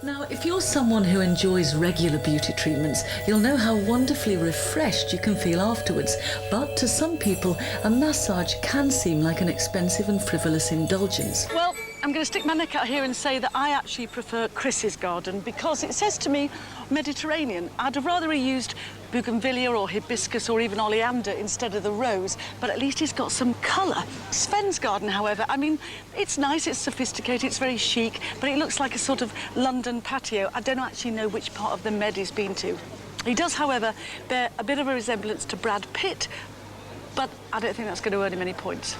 Now, if you're someone who enjoys regular beauty treatments, you'll know how wonderfully refreshed you can feel afterwards. But to some people, a massage can seem like an expensive and frivolous indulgence. Well, I'm going to stick my neck out here and say that I actually prefer Chris's garden because it says to me Mediterranean. I'd have rather he used bougainvillea or hibiscus or even oleander instead of the rose, but at least he's got some colour. Sven's garden, however, I mean, it's nice, it's sophisticated, it's very chic, but it looks like a sort of London patio. I don't actually know which part of the Med he's been to. He does, however, bear a bit of a resemblance to Brad Pitt, but I don't think that's going to earn him any points.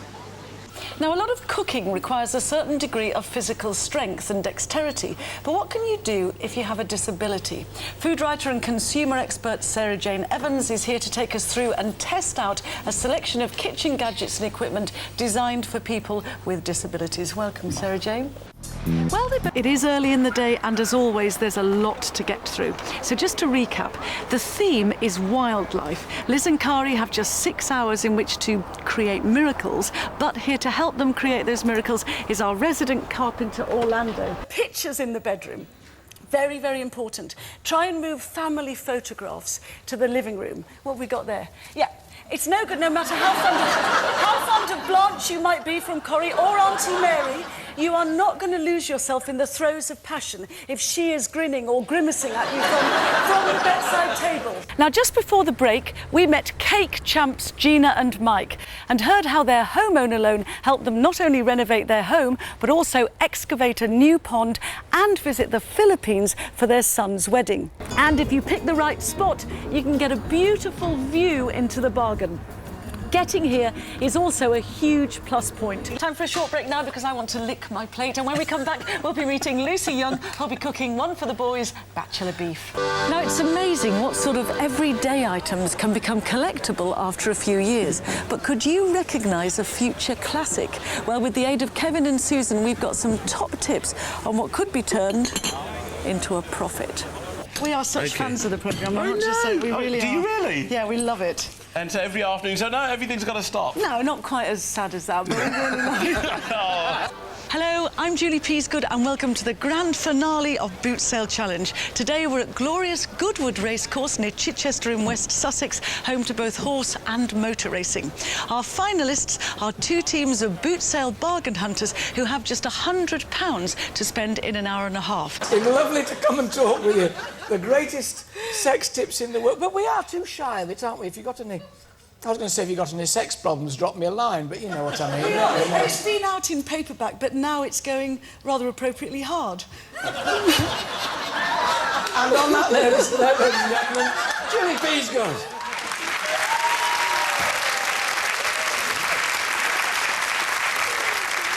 Now, a lot of cooking requires a certain degree of physical strength and dexterity, but what can you do if you have a disability? Food writer and consumer expert Sarah Jane Evans is here to take us through and test out a selection of kitchen gadgets and equipment designed for people with disabilities. Welcome, Sarah Jane. Well, it is early in the day, and as always, there's a lot to get through. So just to recap, the theme is wildlife. Liz and Kari have just 6 hours in which to create miracles, but here to help them create those miracles is our resident carpenter, Orlando. Pictures in the bedroom. Very, very important. Try and move family photographs to the living room. What have we got there? Yeah. It's no good, no matter how fond of Blanche you might be from Corrie or Auntie Mary, you are not going to lose yourself in the throes of passion if she is grinning or grimacing at you from the bedside table. Now, just before the break, we met cake champs Gina and Mike and heard how their homeowner loan helped them not only renovate their home, but also excavate a new pond and visit the Philippines for their son's wedding. And if you pick the right spot, you can get a beautiful view into the bargain. Getting here is also a huge plus point. Time for a short break now because I want to lick my plate, and when we come back we'll be meeting Lucy Young, who'll be cooking one for the boys, bachelor beef. Now, it's amazing what sort of everyday items can become collectible after a few years, but could you recognise a future classic? Well, with the aid of Kevin and Susan, we've got some top tips on what could be turned into a profit. We are such fans of the programme, I want to say, we really are. Do you really? Yeah, we love it. And so every afternoon, so no, everything's got to stop. No, not quite as sad as that, but we really love it. Hello, I'm Julie Peasgood and welcome to the grand finale of Boot Sale Challenge. Today we're at glorious Goodwood Racecourse near Chichester in West Sussex, home to both horse and motor racing. Our finalists are two teams of boot sale bargain hunters who have just £100 to spend in an hour and a half. It's lovely to come and talk with you. The greatest sex tips in the world. But we are too shy of it, aren't we? If you've got any... I was going to say, if you've got any sex problems, drop me a line, but you know what I mean. It's been out in paperback, but now it's going rather appropriately hard. And on that, ladies and gentlemen, Julie Peasgood.